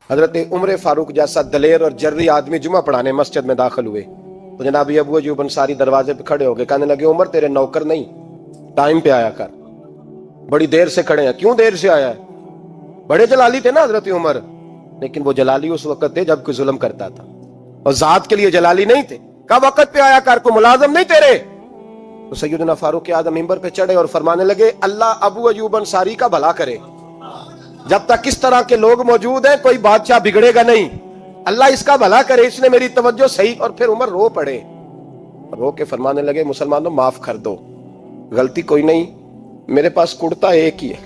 حضرت عمر فاروق جیسا دلیر اور جرری آدمی جمعہ پڑھانے مسجد میں داخل ہوئے تو جناب ابو ایوب انصاری دروازے پہ کھڑے ہو گئے، کہنے لگے عمر تیرے نوکر نہیں، ٹائم پہ آیا کر، بڑی دیر سے کھڑے ہیں، کیوں دیر سے آیا ہے؟ بڑے جلالی تھے نا حضرت عمر، لیکن وہ جلالی اس وقت تھے جب کوئی ظلم کرتا تھا، اور ذات کے لیے جلالی نہیں تھے۔ کہا وقت پہ آیا کر، کو ملازم نہیں تیرے؟ تو سیدنا فاروق اعظم منبر پہ چڑھے اور فرمانے لگے اللہ ابو ایوب انصاری کا بھلا کرے، جب تک اس طرح کے لوگ موجود ہیں کوئی بادشاہ بگڑے گا نہیں، اللہ اس کا بھلا کرے، اس نے میری توجہ صحیح۔ اور پھر عمر رو پڑے، رو کے فرمانے لگے مسلمانوں معاف کر دو، غلطی کوئی نہیں، میرے پاس کرتا ایک ہی ہے،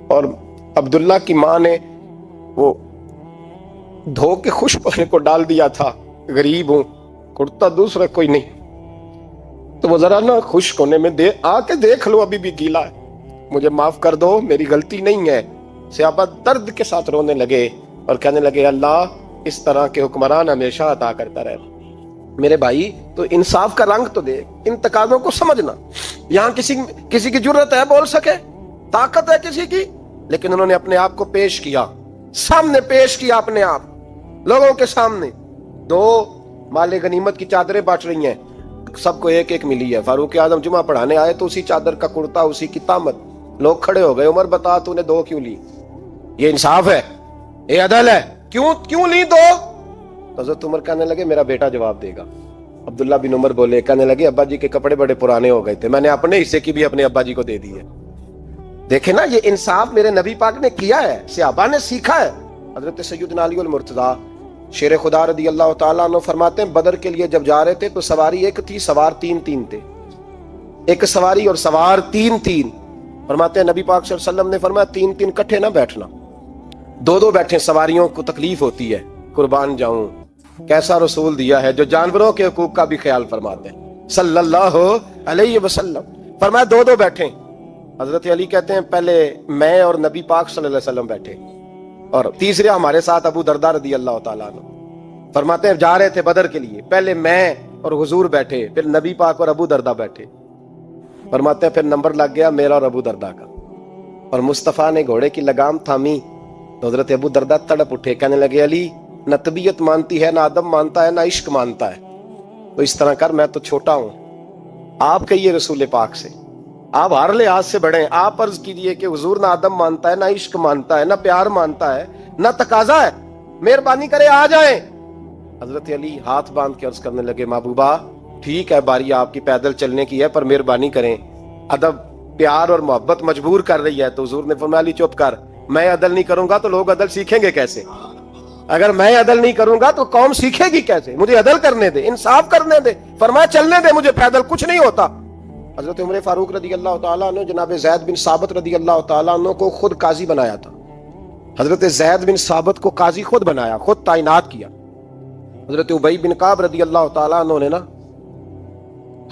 اور عبداللہ کی ماں نے وہ دھو کے خشک ہونے کو ڈال دیا تھا، غریب ہوں، کرتا دوسرا کوئی نہیں، تو وہ ذرا نا خشک ہونے میں آ کے دیکھ لو، ابھی بھی گیلا ہے، مجھے معاف کر دو، میری غلطی نہیں ہے۔ صحابہ درد کے ساتھ رونے لگے اور کہنے لگے اللہ اس طرح کے حکمران ہمیشہ عطا کرتا رہے۔ میرے بھائی تو انصاف کا رنگ تو دیکھ، ان تقاضوں کو سمجھنا۔ یہاں کسی کی جرت ہے بول سکے، طاقت ہے کسی کی، لیکن انہوں نے اپنے آپ کو پیش کیا، سامنے پیش کیا اپنے آپ لوگوں کے سامنے۔ دو مال غنیمت کی چادریں بانٹ رہی ہیں، سب کو ایک ایک ملی ہے۔ فاروق اعظم جمعہ پڑھانے آئے تو اسی چادر کا کرتا، اسی کی تامت، لوگ کھڑے ہو گئے، عمر بتا تو نے دو کیوں لی؟ یہ انصاف ہے، یہ عدل ہے، کیوں لی دو؟ حضرت عمر کہنے لگے میرا بیٹا جواب دے گا۔ عبداللہ بن عمر بولے، کہنے لگے ابا جی کے کپڑے بڑے پرانے ہو گئے تھے، میں نے اپنے حصے کی بھی اپنے ابا جی کو دے دی ہے۔ دیکھیں نا، یہ انصاف میرے نبی پاک نے کیا ہے، صحابہ نے سیکھا ہے۔ حضرت سیدنا علی المرتضیٰ شیر خدا رضی اللہ تعالیٰ عنہ فرماتے ہیں بدر کے لیے جب جا رہے تھے تو سواری ایک تھی، سوار تین تھے، ایک سواری اور سوار تین۔ فرماتے ہیں نبی پاک صلی اللہ علیہ وسلم نے فرمایا تین کٹھے نہ بیٹھنا، دو بیٹھیں، سواریوں کو تکلیف ہوتی ہے، قربان جاؤں کیسا رسول دیا ہے جو جانوروں کے حقوق کا بھی خیال فرماتے ہیں صلی اللہ علیہ وسلم۔ فرمایا دو بیٹھیں۔ حضرت علی کہتے ہیں پہلے میں اور نبی پاک صلی اللہ علیہ وسلم بیٹھے، اور تیسرے ہمارے ساتھ ابو درداء رضی اللہ تعالیٰ عنہ۔ فرماتے ہیں جا رہے تھے بدر کے لیے، پہلے میں اور حضور بیٹھے، پھر نبی پاک اور ابو درداء بیٹھے۔ فرماتے ہیں پھر نمبر لگ گیا میرا اور ابو درداء کا، اور مصطفیٰ نے گھوڑے کی لگام تھامی تو حضرت ابو درداء تڑپ اٹھے، کہنے لگے علی نہ طبیعت مانتی ہے، نہ ادب مانتا ہے، نہ عشق مانتا ہے، تو اس طرح کر، میں تو چھوٹا ہوں، آپ کہیے رسول پاک سے، آپ ہر لحاظ سے بڑے ہیں، آپ عرض کیجئے کہ حضور نہ ادب مانتا ہے، نہ عشق مانتا ہے، نہ پیار مانتا ہے، نہ تقاضا ہے، مہربانی کرے آ جائیں۔ حضرت علی ہاتھ باندھ کے عرض کرنے لگے محبوبہ ٹھیک ہے، باری آپ کی پیدل چلنے کی ہے، پر مہربانی کریں، ادب پیار اور محبت مجبور کر رہی ہے۔ تو حضور نے فرمایا علی چپ کر، میں عدل نہیں کروں گا تو لوگ عدل سیکھیں گے کیسے؟ اگر میں عدل نہیں کروں گا تو قوم سیکھے گی کیسے؟ مجھے عدل کرنے دے، انصاف کرنے دے، فرمایا چلنے دے مجھے، پیدل کچھ نہیں ہوتا۔ حضرت عمر فاروق رضی اللہ تعالیٰ عنہ جناب زید بن ثابت رضی اللہ تعالیٰ عنہ کو خود قاضی بنایا تھا، حضرت زید بن ثابت کو قاضی خود بنایا، خود تعینات کیا۔ حضرت ابی بن کعب رضی اللہ تعالیٰ عنہ نے نا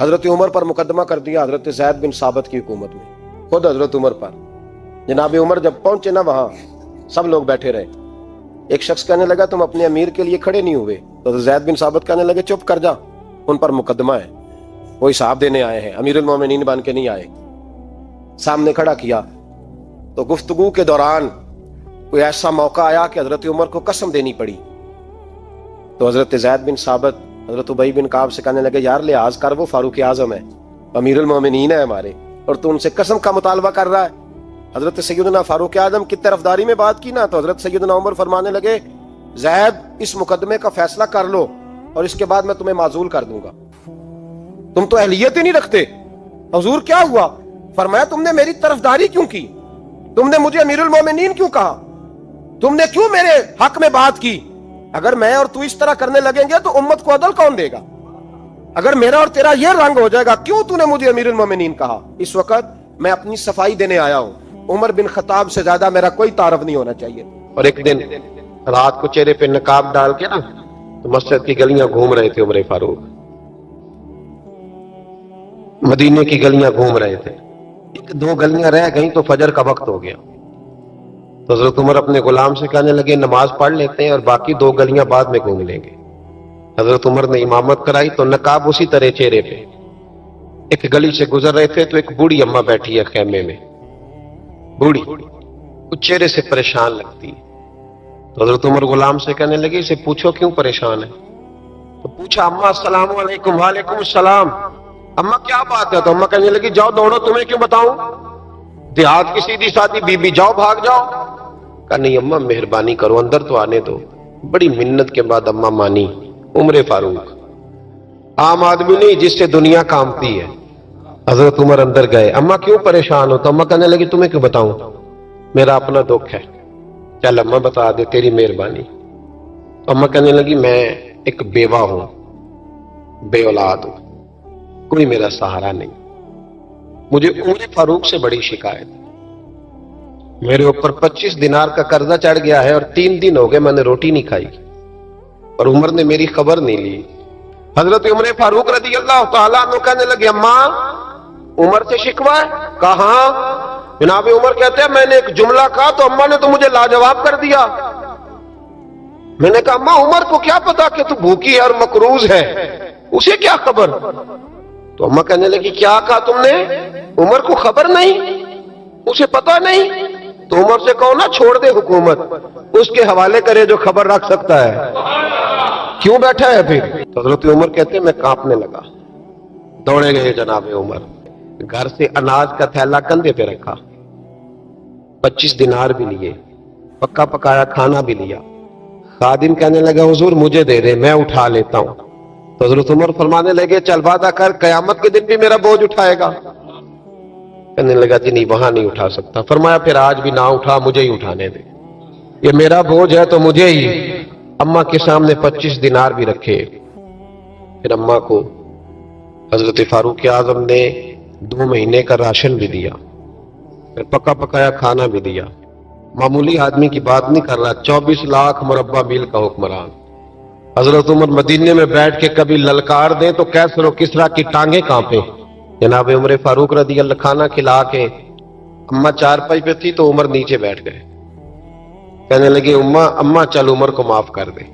حضرت عمر پر مقدمہ کر دیا حضرت زید بن ثابت کی حکومت میں، خود حضرت عمر پر۔ جناب عمر جب پہنچے نا وہاں سب لوگ بیٹھے رہے، ایک شخص کہنے لگا تم اپنے امیر کے لیے کھڑے نہیں ہوئے، تو زید بن ثابت کہنے لگے چپ کر جا، ان پر مقدمہ ہے، وہ حساب دینے آئے ہیں، امیر المومنین بن کے نہیں آئے۔ سامنے کھڑا کیا تو گفتگو کے دوران کوئی ایسا موقع آیا کہ حضرت عمر کو قسم دینی پڑی، تو حضرت زید بن ثابت حضرت ابی بن کعب سے کہنے لگے یار لحاظ کر، وہ فاروق اعظم ہے، امیر المومنین ہے ہمارے، اور تو ان سے قسم کا مطالبہ کر رہا ہے۔ حضرت سیدنا فاروق اعظم کی طرفداری میں بات کی نا، تو حضرت سیدنا عمر فرمانے لگے زید اس مقدمے کا فیصلہ کر لو اور اس کے بعد میں تمہیں معزول کر دوں گا، تم تو اہلیت ہی نہیں رکھتے۔ حضور کیا ہوا؟ فرمایا تم نے میری طرفداری کیوں کی؟ تم نے مجھے امیر المومنین کیوں کہا؟ تم نے کیوں میرے حق میں بات کی؟ اگر میں اور تو اس طرح کرنے لگیں گے تو امت کو عدل کون دے گا؟ اگر میرا اور تیرا یہ رنگ ہو جائے گا، کیوں تو نے مجھے امیر المومنین کہا؟ اس وقت میں اپنی صفائی دینے آیا ہوں، عمر بن خطاب سے زیادہ میرا کوئی تعارف نہیں ہونا چاہیے۔ اور ایک دن رات کو چہرے پہ نقاب ڈال کے نا تو مسجد کی گلیاں گھوم رہے تھے، عمر فاروق مدینے کی گلیاں گھوم رہے تھے، ایک دو گلیاں رہ گئیں تو فجر کا وقت ہو گیا، تو حضرت عمر اپنے غلام سے کہنے لگے نماز پڑھ لیتے ہیں اور باقی دو گلیاں بعد میں گھوم لیں گے۔ حضرت عمر نے امامت کرائی تو نقاب اسی طرح چہرے پہ۔ ایک گلی سے گزر رہے تھے تو ایک بوڑھی اماں بیٹھی ہے خیمے میں، بوڑھی، وہ چہرے سے پریشان لگتی ہے، تو حضرت عمر غلام سے کہنے لگے اسے پوچھو کیوں پریشان ہے؟ تو پوچھا اما السلام علیکم۔ وعلیکم السلام۔ اما کیا بات ہے؟ تو اما کہنے لگی جاؤ دوڑو، تمہیں کیوں بتاؤں، دیہات کی سیدھی سادھی بی بی، جاؤ بھاگ جاؤ۔ کہا نہیں اما مہربانی کرو، اندر تو آنے دو۔ بڑی منت کے بعد اما مانی۔ عمر فاروق عام آدمی نہیں جس سے دنیا کامتی ہے۔ حضرت عمر اندر گئے۔ اما کیوں پریشان ہو؟ تو اما کہنے لگی تمہیں کیوں بتاؤں، میرا اپنا دکھ ہے، چل اما بتا دے، تیری مہربانی۔ تو اما کہنے لگی میں ایک بیوہ ہوں، بے اولاد ہوں، کوئی میرا سہارا نہیں، مجھے عمر فاروق سے بڑی شکایت، میرے اوپر 25 دینار کا قرضہ چڑھ گیا ہے اور 3 دن ہو گئے میں نے روٹی نہیں کھائی، اور عمر نے میری خبر نہیں لی۔ حضرت عمر فاروق رضی اللہ تعالیٰ عنہ کہنے لگے اما عمر سے شکوہ ہے؟ کہاں؟ جناب عمر کہتے ہیں میں نے ایک جملہ کہا تو اما نے تو مجھے لاجواب کر دیا۔ میں نے کہا اما عمر کو کیا پتا کہ تو بھوکی ہے اور مقروض ہے، اسے کیا خبر؟ تو اما کہنے لگی کیا کہا تم نے؟ عمر کو خبر نہیں، اسے پتا نہیں؟ تو عمر سے کہو نا چھوڑ دے حکومت، اس کے حوالے کرے جو خبر رکھ سکتا ہے، کیوں بیٹھا ہے پھر؟ تو حضرت عمر کہتے ہیں میں کانپنے لگا، دوڑے گئے جناب عمر، گھر سے اناج کا تھیلا کندھے پہ رکھا، 25 دینار بھی لیے، پکا پکایا کھانا بھی لیا۔ خادم کہنے لگا حضور مجھے دے دے میں اٹھا لیتا ہوں۔ تو حضرت عمر فرمانے لگے چل وعدہ کر قیامت کے دن بھی میرا بوجھ اٹھائے گا؟ کہنے لگا جی نہیں وہاں نہیں اٹھا سکتا۔ فرمایا پھر آج بھی نہ اٹھا، مجھے ہی اٹھانے دے، یہ میرا بوجھ ہے تو مجھے ہی۔ اما کے سامنے 25 دینار بھی رکھے، پھر اما کو حضرت فاروق اعظم نے 2 مہینے کا راشن بھی دیا، پھر پکا پکایا کھانا بھی دیا۔ معمولی آدمی کی بات نہیں کر رہا، 24 لاکھ مربع میل کا حکمران۔ حضرت عمر مدینے میں بیٹھ کے کبھی للکار دیں تو کیسر و کسریٰ کی ٹانگیں کانپیں۔ جناب عمر فاروق رضی اللہ کھانا کھلا کے اما چارپائی پہ تھی تو عمر نیچے بیٹھ گئے، کہنے لگے اما چل عمر کو معاف کر دے،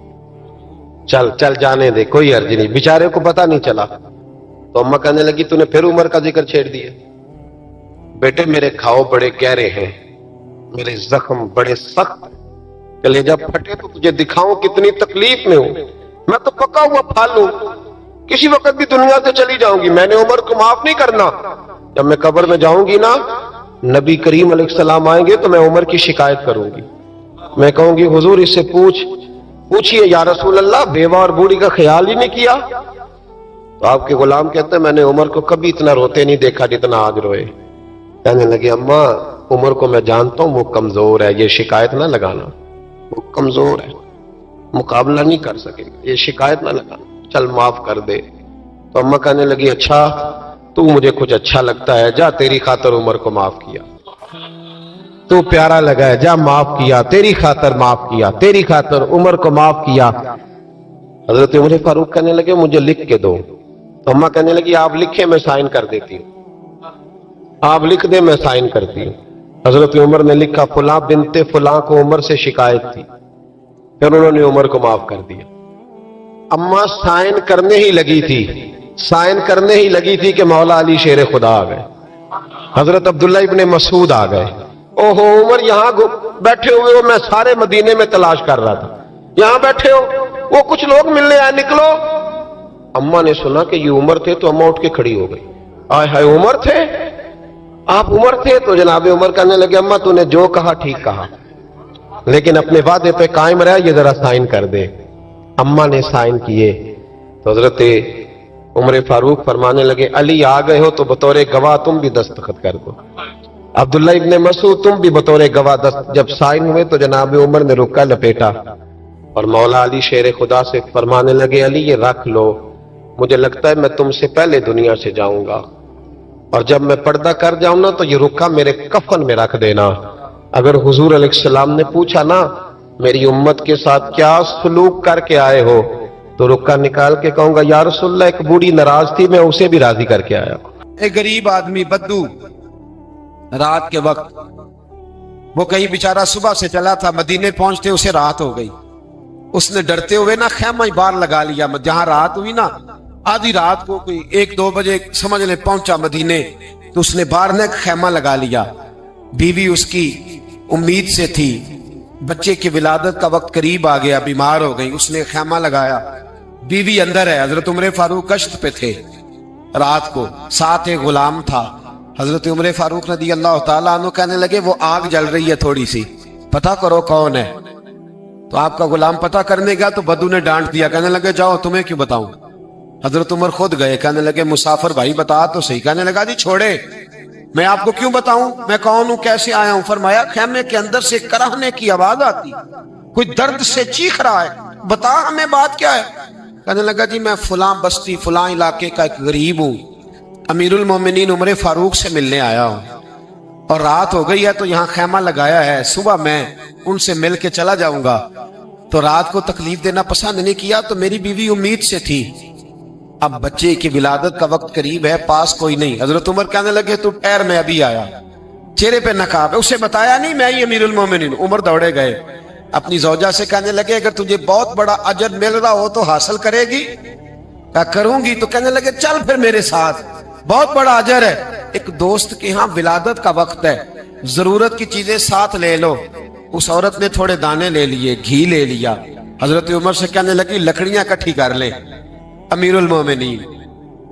چل چل جانے دے، کوئی عرض نہیں، بیچارے کو پتہ نہیں چلا۔ تو اما کہنے لگی تو نے پھر عمر کا ذکر چھیڑ دیا۔ بیٹے میرے کھاؤ بڑے گہرے ہیں، میرے زخم بڑے سخت، کلیجہ پھٹے تو تجھے دکھاؤں کتنی تکلیف میں ہوں، میں تو پکا ہوا پھل ہوں، کسی وقت بھی دنیا سے چلی جاؤں گی، میں نے عمر کو معاف نہیں کرنا۔ جب میں قبر میں جاؤں گی نا، نبی کریم علیہ السلام آئیں گے تو میں عمر کی شکایت کروں گی، میں کہوں گی حضور اس سے پوچھئے یا رسول اللہ بیوہ اور بوڑھی کا خیال ہی نہیں کیا؟ تو آپ کے غلام کہتے ہیں میں نے عمر کو کبھی اتنا روتے نہیں دیکھا جتنا آج روئے۔ کہنے لگے اما عمر کو میں جانتا ہوں وہ کمزور ہے، یہ شکایت نہ لگانا، وہ کمزور ہے، مقابلہ نہیں کر سکے گا، یہ شکایت نہ لگانا، چل معاف کر دے۔ تو اما کہنے لگی اچھا تو مجھے کچھ اچھا لگتا ہے، جا تیری خاطر عمر کو معاف کیا، تو پیارا لگا ہے، جا معاف کیا، تیری خاطر معاف کیا، تیری خاطر عمر کو معاف کیا۔ حضرت عمر فاروق کہنے لگے مجھے لکھ کے دو۔ تو اما کہنے لگی آپ لکھیں میں سائن کر دیتی ہوں، آپ لکھ دیں میں سائن کرتی ہوں۔ حضرت عمر نے لکھا فلاں بنت فلاں کو عمر سے شکایت تھی، پھر انہوں نے عمر کو معاف کر دیا۔ اما سائن کرنے ہی لگی تھی کہ مولا علی شیر خدا آ گئے، حضرت عبداللہ ابن مسعود آ گئے۔ اوہو عمر یہاں بیٹھے ہوئے ہو، میں سارے مدینے میں تلاش کر رہا تھا، یہاں بیٹھے ہو، وہ کچھ لوگ ملنے آئے، نکلو۔ اما نے سنا کہ یہ عمر تھے تو اما اٹھ کے کھڑی ہو گئی، آئے ہائے عمر تھے، آپ عمر تھے؟ تو جناب عمر کہنے لگے اما تو نے جو کہا ٹھیک کہا، لیکن اپنے وعدے پہ قائم رہا، یہ ذرا سائن کر دے۔ اما نے سائن کیے تو حضرت عمر فاروق فرمانے لگے علی آ گئے ہو تو بطور گواہ تم بھی دستخط کر دو، عبداللہ ابن مسعود تم بھی بطور گواہ جب سائن ہوئے تو جناب عمر نے رکا لپیٹا اور مولا علی شیر خدا سے فرمانے لگے علی یہ رکھ لو، مجھے لگتا ہے میں تم سے پہلے دنیا سے جاؤں گا، اور جب میں پردہ کر جاؤں نا تو یہ رکا میرے کفن میں رکھ دینا، اگر حضور علیہ السلام نے پوچھا نا میری امت کے ساتھ کیا سلوک کر کے آئے ہو تو رکا نکال کے کہوں گا یا رسول اللہ ایک بوڑھی ناراض تھی میں اسے بھی راضی کر کے آیا۔ ایک غریب آدمی بدو رات کے وقت وہ کہیں بیچارہ صبح سے چلا تھا، مدینے پہنچتے اسے رات ہو گئی، اس نے ڈرتے ہوئے نا خیمہ ہی باہر لگا لیا، جہاں رات ہوئی نا آدھی رات کو کوئی 1-2 بجے سمجھ لے پہنچا مدینے تو اس نے باہر نے خیمہ لگا لیا، بیوی اس کی امید سے تھی بچے کی ولادت کا وقت قریب آ گیا, بیمار ہو گئی, اس نے خیمہ لگایا, بیوی اندر ہے. حضرت عمر فاروق کشت پہ تھے رات کو, ساتھ ایک غلام تھا. حضرت عمر فاروق رضی اللہ تعالیٰ عنہ کہنے لگے وہ آگ جل رہی ہے تھوڑی سی, پتہ کرو کون ہے. تو آپ کا غلام پتہ کرنے گیا تو بدو نے ڈانٹ دیا, کہنے لگے جاؤ تمہیں کیوں بتاؤں. حضرت عمر خود گئے, کہنے لگے مسافر بھائی بتا تو صحیح. کہنے لگا جی چھوڑے, میں آپ کو کیوں بتاؤں, میں کون ہوں, کیسے آیا ہوں. فرمایا خیمے کے اندر سے کراہنے کی آواز آتی, کوئی درد سے چیخ رہا ہے, بتا ہمیں بات کیا ہے. کہنے لگا جی میں فلاں بستی فلاں علاقے کا ایک غریب ہوں, امیر المومنین عمر فاروق سے ملنے آیا ہوں, اور رات ہو گئی ہے تو یہاں خیمہ لگایا ہے, صبح میں ان سے مل کے چلا جاؤں گا. تو رات کو تکلیف دینا پسند نہیں کیا, تو میری بیوی امید سے تھی, اب بچے کی ولادت کا وقت قریب ہے, پاس کوئی نہیں. حضرت عمر کہنے لگے تو ٹھہر, میں ابھی آیا. چہرے پہ نقاب ہے, اسے بتایا نہیں میں ہی امیر المومنین. عمر دوڑے گئے, اپنی زوجہ سے کہنے لگے اگر تجھے بہت بڑا اجر مل رہا ہو تو حاصل کرے گی. کہا کروں گی. تو کہنے لگے چل پھر میرے ساتھ, بہت بڑا اجر ہے. ایک دوست کے ہاں ولادت کا وقت ہے, ضرورت کی چیزیں ساتھ لے لو. اس عورت نے تھوڑے دانے لے لیے, گھی لے لیا. حضرت عمر سے کہنے لگی لکڑیاں اکٹھی کر لیں. امیر المومنین,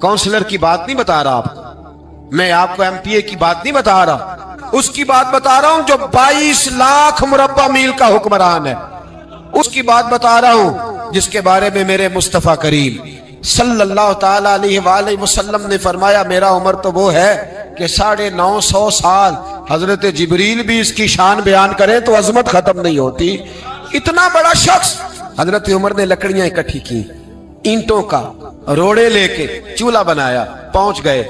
کونسلر کی بات نہیں بتا رہا آپ کو, میں آپ کو ایم پی اے کی بات نہیں بتا رہا, اس کی بات بتا رہا ہوں جو 22 لاکھ مربع میل کا حکمران ہے. اس کی بات بتا رہا ہوں جس کے بارے میں میرے مصطفیٰ کریم صلی اللہ تعالی علیہ وآلہ وسلم نے فرمایا میرا عمر تو وہ ہے کہ 950 سال حضرت جبریل بھی اس کی شان بیان کریں تو عظمت ختم نہیں ہوتی. اتنا بڑا شخص. حضرت عمر نے لکڑیاں اکٹھی کی, اینٹوں کا روڑے لے کے چولہا بنایا, پہنچ گئے.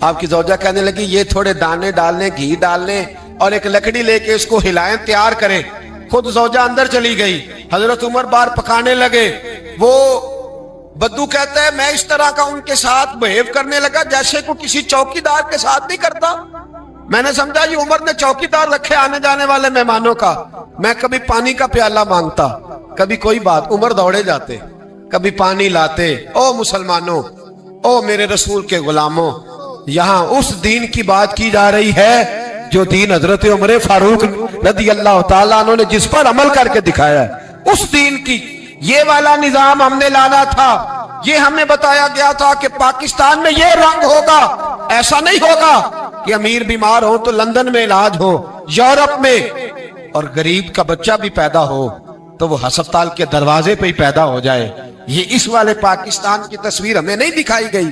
آپ کی زوجہ کہنے لگی یہ تھوڑے دانے ڈالنے, گھی ڈالنے, اور ایک لکڑی لے کے اس کو ہلائیں, تیار کریں. خود زوجہ اندر چلی گئی. حضرت عمر باہر پکانے لگے. وہ بدو کہتا ہے میں اس طرح کا ان کے ساتھ بہیو کرنے لگا جیسے کو کسی چوکیدار کے ساتھ نہیں کرتا. میں نے سمجھا یہ عمر نے چوکیدار رکھے آنے جانے والے مہمانوں کا. میں کبھی پانی کا پیالہ مانگتا, کبھی کوئی بات, عمر دوڑے جاتے, کبھی پانی لاتے. او مسلمانوں, او میرے رسول کے غلاموں, یہاں اس دین کی بات کی جا رہی ہے جو دین حضرت عمر فاروق رضی اللہ تعالیٰ عنہ نے جس پر عمل کر کے دکھایا ہے. اس دین کی یہ والا نظام ہم نے لانا تھا. یہ ہمیں بتایا گیا تھا کہ پاکستان میں یہ رنگ ہوگا. ایسا نہیں ہوگا کہ امیر بیمار ہو تو لندن میں علاج ہو, یورپ میں, اور غریب کا بچہ بھی پیدا ہو تو وہ ہسپتال کے دروازے پہ ہی پیدا ہو جائے. یہ اس والے پاکستان کی تصویر ہمیں نہیں دکھائی گئی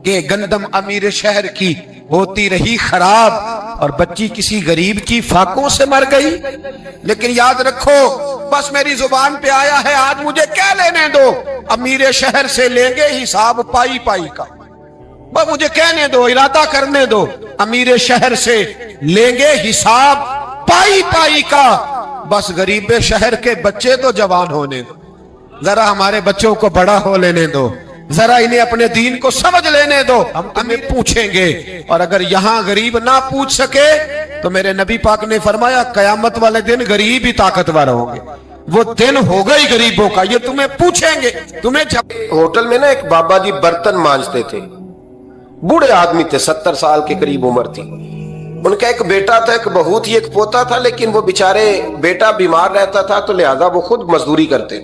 کہ گندم امیر شہر کی ہوتی رہی خراب اور بچی کسی غریب کی فاقوں سے مر گئی. لیکن یاد رکھو, بس میری زبان پہ آیا ہے آج, مجھے کیا لینے دو, امیر شہر سے لیں گے حساب پائی پائی کا. بس مجھے کہنے دو, ارادہ کرنے دو, امیر شہر سے لیں گے حساب پائی پائی کا. بس غریب شہر کے بچے تو جوان ہونے دو, ذرا ہمارے بچوں کو بڑا ہو لینے دو, ذرا انہیں اپنے دین کو سمجھ لینے دو, ہم تمہیں پوچھیں گے. اور اگر یہاں غریب نہ پوچھ سکے تو میرے نبی پاک نے فرمایا قیامت والے دن غریب ہی طاقتور ہوں گے. وہ دن ہوگا ہی غریبوں کا, یہ تمہیں پوچھیں گے. تمہیں ہوٹل میں نا ایک بابا جی برتن مانجتے تھے, بوڑھے آدمی تھے, 70 سال کے قریب عمر تھی. ان کا ایک بیٹا تھا, ایک بہو تھی, ایک پوتا تھا, لیکن وہ بیچارے بیٹا بیمار رہتا تھا تو لہذا وہ خود مزدوری کرتے.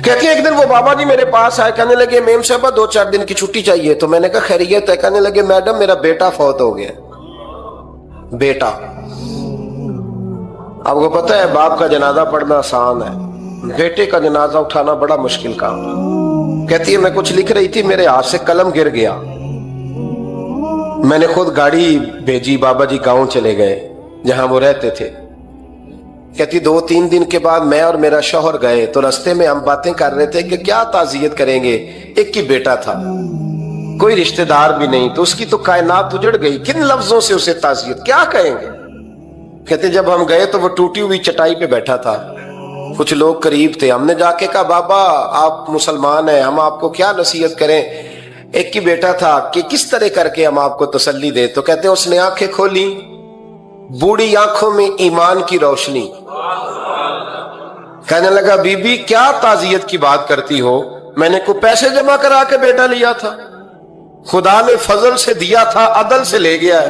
کہتے ہیں ایک دن وہ بابا جی میرے پاس آئے, کہنے لگے میم صاحبہ 2-4 دن کی چھٹی چاہیے. تو میں نے کہا خیریت ہے. کہنے لگے میڈم میرا بیٹا فوت ہو گیا. بیٹا, آپ کو پتہ ہے باپ کا جنازہ پڑھنا آسان ہے, بیٹے کا جنازہ اٹھانا بڑا مشکل کام. کہتی ہے میں کچھ لکھ رہی تھی, میرے ہاتھ سے قلم گر گیا, میں نے خود گاڑی بھیجی, بابا جی گاؤں چلے گئے جہاں وہ رہتے تھے. کہتی 2-3 دن کے بعد میں اور میرا شوہر گئے تو رستے میں ہم باتیں کر رہے تھے کہ کیا تعزیت کریں گے. ایک کی بیٹا تھا, کوئی رشتہ دار بھی نہیں, تو اس کی تو کائنات اجڑ گئی, کن لفظوں سے اسے تعزیت کیا کہیں گے. کہتے جب ہم گئے تو وہ ٹوٹی ہوئی چٹائی پہ بیٹھا تھا, کچھ لوگ قریب تھے. ہم نے جا کے کہا بابا آپ مسلمان ہیں, ہم آپ کو کیا نصیحت کریں. ایک کی بیٹا تھا کہ کس طرح کر کے ہم آپ کو تسلی دیں. تو کہتے اس نے آنکھیں کھولی, بوڑھی آنکھوں میں ایمان کی روشنی. کہنے لگا بی بی کیا تعزیت کی بات کرتی ہو, میں نے کوئی پیسے جمع کرا کے بیٹا لیا تھا, خدا نے فضل سے دیا تھا, عدل سے لے گیا ہے.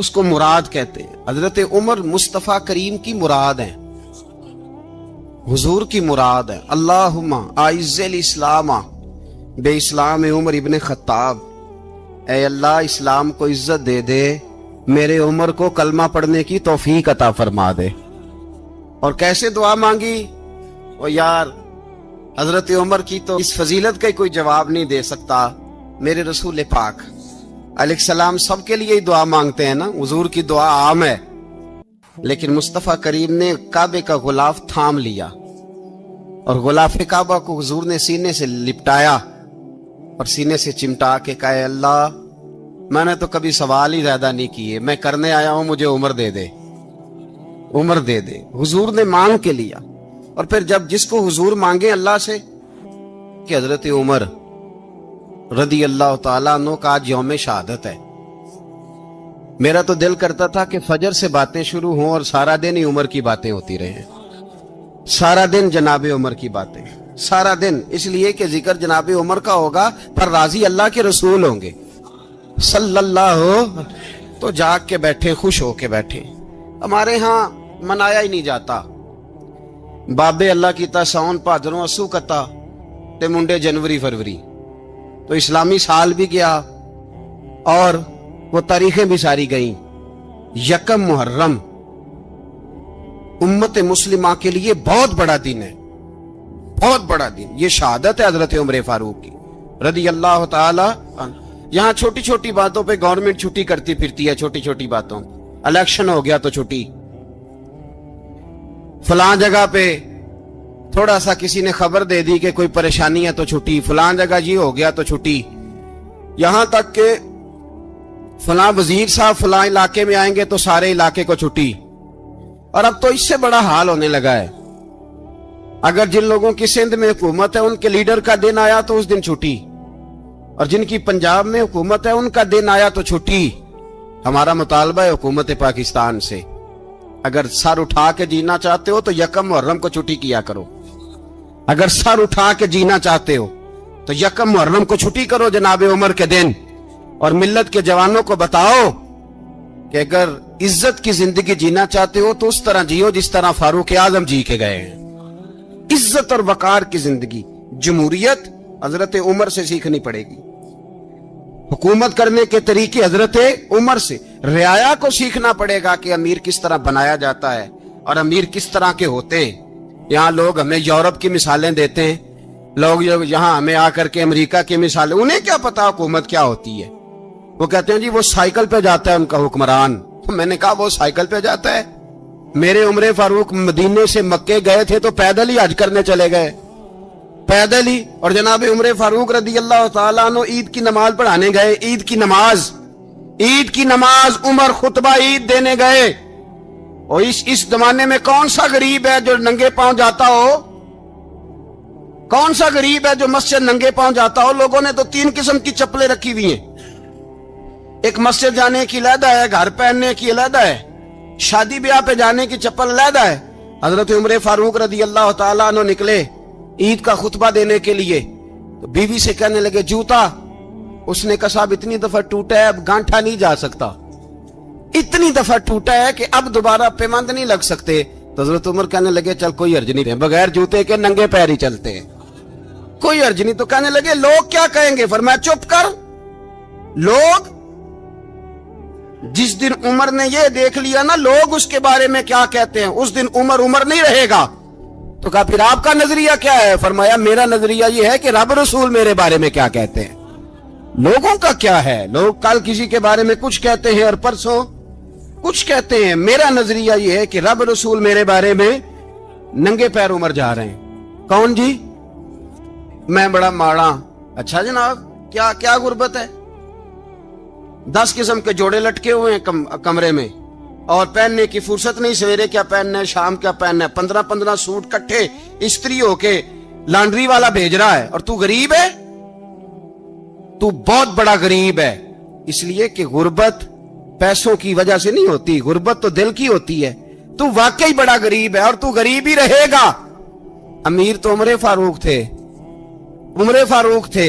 اس کو مراد کہتے ہیں. حضرت عمر مصطفیٰ کریم کی مراد ہیں، حضور کی مراد ہے. اللہم اعز الاسلام بے اسلام عمر ابن خطاب، اے اللہ اسلام کو عزت دے دے، میرے عمر کو کلمہ پڑھنے کی توفیق عطا فرما دے. اور کیسے دعا مانگی؟ او یار حضرت عمر کی تو اس فضیلت کا کوئی جواب نہیں دے سکتا. میرے رسول پاک علیہ السلام سب کے لیے ہی دعا مانگتے ہیں نا، حضور کی دعا عام ہے، لیکن مصطفیٰ کریم نے کعبے کا غلاف تھام لیا اور غلاف کعبہ کو حضور نے سینے سے لپٹایا اور سینے سے چمٹا کے کہا اے اللہ میں نے تو کبھی سوال ہی زیادہ نہیں کیے، میں کرنے آیا ہوں، مجھے عمر دے دے، عمر دے دے. حضور نے مانگ کے لیا. اور پھر جب جس کو حضور مانگے اللہ سے کہ حضرت عمر رضی اللہ تعالیٰ عنہ کا آج یوم شہادت ہے، میرا تو دل کرتا تھا کہ فجر سے باتیں شروع ہوں اور سارا دن ہی عمر کی باتیں ہوتی رہیں، سارا دن جناب عمر کی باتیں، سارا دن. اس لیے کہ ذکر جناب عمر کا ہوگا پر راضی اللہ کے رسول ہوں گے صلی اللہ، تو جاگ کے بیٹھے، خوش ہو کے بیٹھے. ہمارے ہاں منایا ہی نہیں جاتا. بابے اللہ کیتا ساؤن بھادروں اسو کتا تے منڈے جنوری فروری، تو اسلامی سال بھی گیا اور وہ تاریخیں بھی ساری گئیں. یکم محرم امت مسلمہ کے لیے بہت بڑا دن ہے، بہت بڑا دن. یہ شہادت ہے حضرت عمر فاروق کی رضی اللہ تعالی عنہ. یہاں چھوٹی چھوٹی باتوں پہ گورنمنٹ چھٹی کرتی پھرتی ہے، چھوٹی چھوٹی باتوں. الیکشن ہو گیا تو چھٹی، فلاں جگہ پہ تھوڑا سا کسی نے خبر دے دی کہ کوئی پریشانی ہے تو چھٹی، فلاں جگہ یہ ہو گیا تو چھٹی. یہاں تک کہ فلاں وزیر صاحب فلاں علاقے میں آئیں گے تو سارے علاقے کو چھٹی. اور اب تو اس سے بڑا حال ہونے لگا ہے، اگر جن لوگوں کی سندھ میں حکومت ہے ان کے لیڈر کا دن آیا تو اس دن چھٹی، اور جن کی پنجاب میں حکومت ہے ان کا دن آیا تو چھٹی. ہمارا مطالبہ ہے حکومت پاکستان سے، اگر سر اٹھا کے جینا چاہتے ہو تو یکم محرم کو چھٹی کیا کرو. اگر سر اٹھا کے جینا چاہتے ہو تو یکم محرم کو چھٹی کرو جناب عمر کے دن. اور ملت کے جوانوں کو بتاؤ کہ اگر عزت کی زندگی جینا چاہتے ہو تو اس طرح جیو جس طرح فاروق اعظم جی کے گئے ہیں. عزت اور وقار کی زندگی. جمہوریت حضرت عمر سے سیکھنی پڑے گی، حکومت کرنے کے طریقے حضرت عمر سے. رعایا کو سیکھنا پڑے گا کہ امیر کس طرح بنایا جاتا ہے اور امیر کس طرح کے ہوتے ہیں. یہاں لوگ ہمیں یورپ کی مثالیں دیتے ہیں، لوگ یہاں ہمیں آ کر کے امریکہ کی مثالیں، انہیں کیا پتا حکومت کیا ہوتی ہے. وہ کہتے ہیں جی وہ سائیکل پہ جاتا ہے ان کا حکمران. میں نے کہا وہ سائیکل پہ جاتا ہے؟ میرے عمر فاروق مدینے سے مکے گئے تھے تو پیدل ہی حج کرنے چلے گئے، پیدل ہی. اور جناب عمر فاروق رضی اللہ تعالیٰ عنہ عید کی نماز پڑھانے گئے. عید کی نماز عمر خطبہ عید دینے گئے. اور اس زمانے میں کون سا غریب ہے جو ننگے پاؤں جاتا ہو؟ کون سا غریب ہے جو مسجد ننگے پاؤں جاتا ہو؟ لوگوں نے تو 3 قسم کی چپلیں رکھی ہوئی ہیں. ایک مسجد جانے کی علیحدہ ہے، گھر پہننے کی علیحدہ ہے، شادی بیاہ پہ جانے کی چپل علیحدہ ہے. حضرت عمر فاروق رضی اللہ تعالیٰ عنہ نکلے عید کا خطبہ دینے کے لیے تو بیوی سے کہنے لگے جوتا. اس نے کہا صاحب اتنی دفعہ ٹوٹا ہے اب گانٹھا نہیں جا سکتا، اتنی دفعہ ٹوٹا ہے کہ اب دوبارہ پیمند نہیں لگ سکتے. تو حضرت عمر کہنے لگے چل کوئی حرج نہیں، بغیر جوتے کے ننگے پیر ہی چلتے ہیں، کوئی حرج نہیں. تو کہنے لگے لوگ کیا کہیں گے؟ فرمایا چپ کر. لوگ جس دن عمر نے یہ دیکھ لیا نا لوگ اس کے بارے میں کیا کہتے ہیں، اس دن عمر نہیں رہے گا. تو کہا پھر آپ کا نظریہ کیا ہے؟ فرمایا میرا نظریہ یہ ہے کہ رب رسول میرے بارے میں کیا کہتے ہیں. لوگوں کا کیا ہے؟ لوگ کل کسی کے بارے میں کچھ کہتے ہیں اور پرسوں کچھ کہتے ہیں. میرا نظریہ یہ ہے کہ رب رسول میرے بارے میں ننگے پیر عمر جا رہے ہیں. کون جی؟ میں بڑا ماڑا. اچھا جناب کیا غربت ہے؟ 10 قسم کے جوڑے لٹکے ہوئے ہیں کمرے میں اور پہننے کی فرصت نہیں. سویرے کیا پہننا ہے، شام کیا پہننا ہے، 15 سوٹ کٹھے استری ہو کے لانڈری والا بھیج رہا ہے. اور تو غریب ہے، تو بہت بڑا غریب ہے. اس لیے کہ غربت پیسوں کی وجہ سے نہیں ہوتی، غربت تو دل کی ہوتی ہے. تو واقعی بڑا غریب ہے اور تو غریب ہی رہے گا. امیر تو عمر فاروق تھے،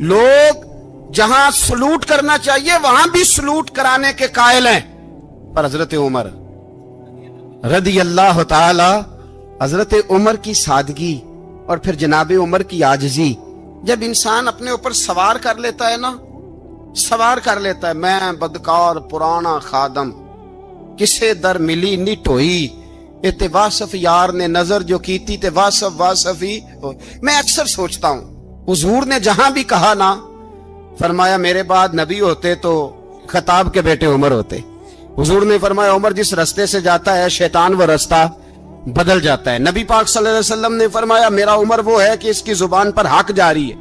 لوگ جہاں سلوٹ کرنا چاہیے وہاں بھی سلوٹ کرانے کے قائل ہیں، پر حضرت عمر رضی اللہ تعالی، حضرت عمر کی سادگی اور پھر جناب عمر کی عاجزی، جب انسان اپنے اوپر سوار کر لیتا ہے نا، سوار کر لیتا ہے، میں بدکار پرانا خادم، کسے در ملی نی ٹوئی، تے واصف یار نے نظر جو کی تھی تے واصف ہی میں اکثر سوچتا ہوں، حضور نے جہاں بھی کہا نا، فرمایا میرے بعد نبی ہوتے تو خطاب کے بیٹے عمر ہوتے۔ حضور نے فرمایا عمر جس رستے سے جاتا ہے شیطان وہ رستہ بدل جاتا ہے۔ نبی پاک صلی اللہ علیہ وسلم نے فرمایا میرا عمر وہ ہے کہ اس کی زبان پر حق جاری ہے۔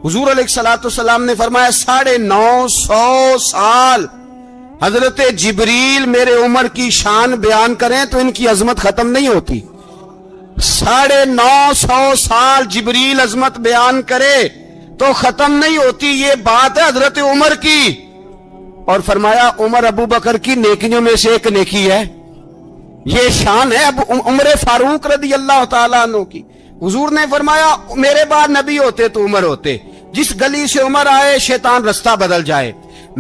حضور علیہ الصلوۃ نے فرمایا 950 سال حضرت جبریل میرے عمر کی شان بیان کریں تو ان کی عظمت ختم نہیں ہوتی۔ 950 سال جبریل عظمت بیان کرے تو ختم نہیں ہوتی، یہ بات ہے حضرت عمر کی۔ اور فرمایا عمر ابو بکر کی نیکیوں میں سے ایک نیکی ہے، یہ شان ہے اب عمر فاروق رضی اللہ تعالیٰ عنہ کی۔ حضور نے فرمایا میرے بعد نبی ہوتے تو عمر ہوتے، جس گلی سے عمر آئے شیطان رستہ بدل جائے،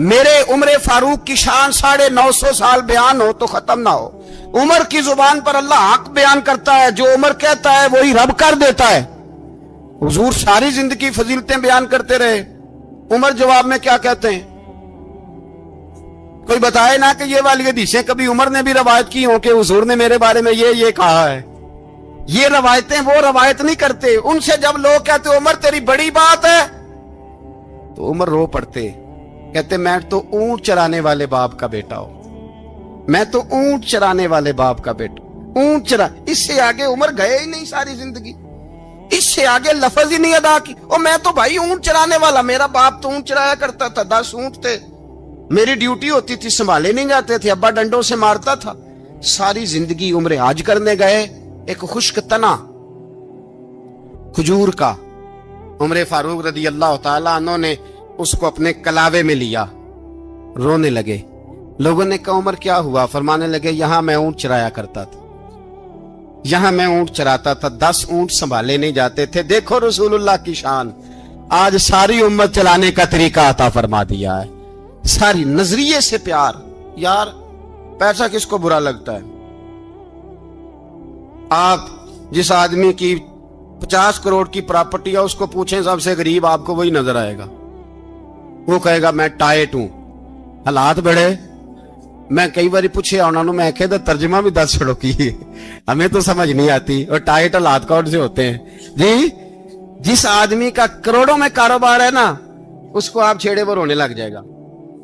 میرے عمر فاروق کی شان 950 سال بیان ہو تو ختم نہ ہو۔ عمر کی زبان پر اللہ حق بیان کرتا ہے، جو عمر کہتا ہے وہی رب کر دیتا ہے۔ حضور ساری زندگی فضیلتیں بیان کرتے رہے، عمر جواب میں کیا کہتے ہیں؟ کوئی بتائے نا کہ یہ والی حدیثیں کبھی عمر نے بھی روایت کی ہوں کہ حضور نے میرے بارے میں یہ کہا ہے۔ یہ روایتیں وہ روایت نہیں کرتے، ان سے جب لوگ کہتے عمر تیری بڑی بات ہے تو عمر رو پڑتے، کہتے میں تو اونٹ چرانے والے باپ کا بیٹا ہوں، میں تو اونٹ چرانے والے باپ کا بیٹا، اونٹ چرا۔ اس سے آگے عمر گئے ہی نہیں ساری زندگی، اس سے آگے لفظ ہی نہیں ادا کی۔ اور میں تو بھائی اونٹ چرانے والا، میرا باپ تو اونٹ چرایا کرتا تھا، 10 اونٹ تھے، میری ڈیوٹی ہوتی تھی، سنبھالے نہیں جاتے تھے، ابا ڈنڈوں سے مارتا تھا۔ ساری زندگی عمر حج کرنے گئے، ایک خشک تنا کھجور کا عمر فاروق رضی اللہ تعالیٰ عنہ نے اس کو اپنے کلاوے میں لیا، رونے لگے۔ لوگوں نے کہا عمر کیا ہوا؟ فرمانے لگے یہاں میں اونٹ چرایا کرتا تھا، یہاں میں اونٹ چراتا تھا، 10 اونٹ سنبھالے نہیں جاتے تھے۔ دیکھو رسول اللہ کی شان، آج ساری امت چلانے کا طریقہ عطا فرما دیا ہے، ساری نظریے سے پیار۔ یار پیسہ کس کو برا لگتا ہے؟ آپ جس آدمی کی 50 کروڑ کی پراپرٹی ہے اس کو پوچھیں سب سے غریب، آپ کو وہی نظر آئے گا، وہ کہے گا میں ٹائٹ ہوں۔ حالات بڑے، میں کئی بار پوچھے انہوں نے، میں کہتا ترجمہ بھی 10 چھڑو کی، ہمیں تو سمجھ نہیں آتی، اور ٹائٹ حالات کون سے ہوتے ہیں جی؟ جس آدمی کا کروڑوں میں کاروبار ہے نا، اس کو آپ چھیڑے وہ رونے لگ جائے گا،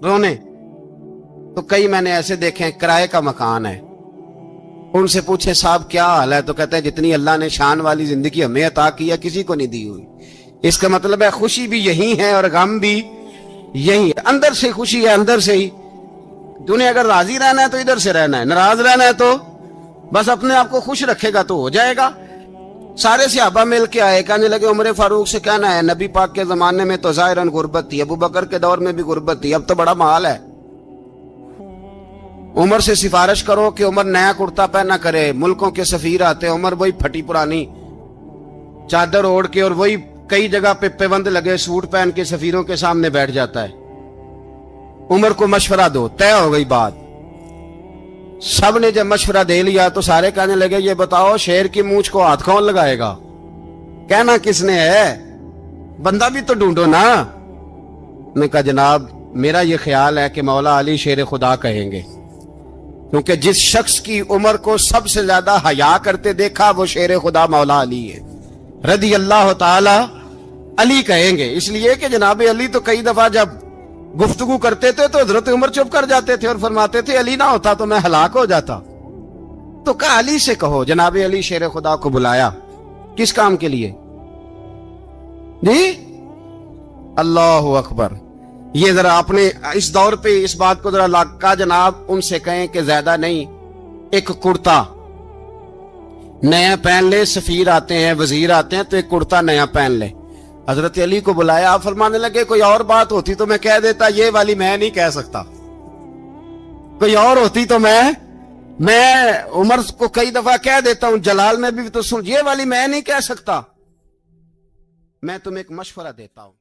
رونے۔ تو کئی میں نے ایسے دیکھے ہیں کرائے کا مکان ہے، ان سے پوچھے صاحب کیا حال ہے، تو کہتے ہیں جتنی اللہ نے شان والی زندگی ہمیں عطا کی ہے کسی کو نہیں دی ہوئی۔ اس کا مطلب ہے خوشی بھی یہی ہے اور غم بھی یہی ہے، اندر سے خوشی ہے، اندر سے ہی۔ دنیا اگر راضی رہنا ہے تو ادھر سے رہنا ہے، ناراض رہنا ہے تو بس اپنے آپ کو خوش رکھے گا تو ہو جائے گا۔ سارے صحابہ مل کے آئے، کہنے لگے عمر فاروق سے کہنا ہے نبی پاک کے زمانے میں تو ظاہراً غربت تھی، ابو بکر کے دور میں بھی غربت تھی، اب تو بڑا مال ہے، عمر سے سفارش کرو کہ عمر نیا کرتا پہنا کرے۔ ملکوں کے سفیر آتے، عمر وہی پھٹی پرانی چادر اوڑھ کے اور وہی کئی جگہ پہ پیوند لگے سوٹ پہن کے سفیروں کے سامنے بیٹھ جاتا ہے۔ عمر کو مشورہ دو، طے ہو گئی بات۔ سب نے جب مشورہ دے لیا تو سارے کہنے لگے یہ بتاؤ شیر کی مونچھ کو ہاتھ کون لگائے گا؟ کہنا کس نے ہے؟ بندہ بھی تو ڈھونڈو نا۔ میں کہا جناب میرا یہ خیال ہے کہ مولا علی شیر خدا کہیں گے، کیونکہ جس شخص کی عمر کو سب سے زیادہ حیا کرتے دیکھا وہ شیر خدا مولا علی ہے رضی اللہ تعالی علی کہیں گے۔ اس لیے کہ جناب علی تو کئی دفعہ جب گفتگو کرتے تھے تو حضرت عمر چپ کر جاتے تھے اور فرماتے تھے علی نہ ہوتا تو میں ہلاک ہو جاتا۔ تو کہا علی سے کہو۔ جناب علی شیر خدا کو بلایا، کس کام کے لیے جی؟ اللہ اکبر۔ یہ ذرا اپنے اس دور پہ اس بات کو ذرا لاکا جناب ان سے کہیں کہ زیادہ نہیں، ایک کرتا نیا پہن لے، سفیر آتے ہیں وزیر آتے ہیں تو ایک کرتا نیا پہن لے۔ حضرت علی کو بلایا، آپ فرمانے لگے کوئی اور بات ہوتی تو میں کہہ دیتا، یہ والی میں نہیں کہہ سکتا، کوئی اور ہوتی تو میں عمر کو کئی دفعہ کہہ دیتا ہوں، جلال میں بھی تو سن، یہ والی میں نہیں کہہ سکتا، میں تمہیں ایک مشورہ دیتا ہوں۔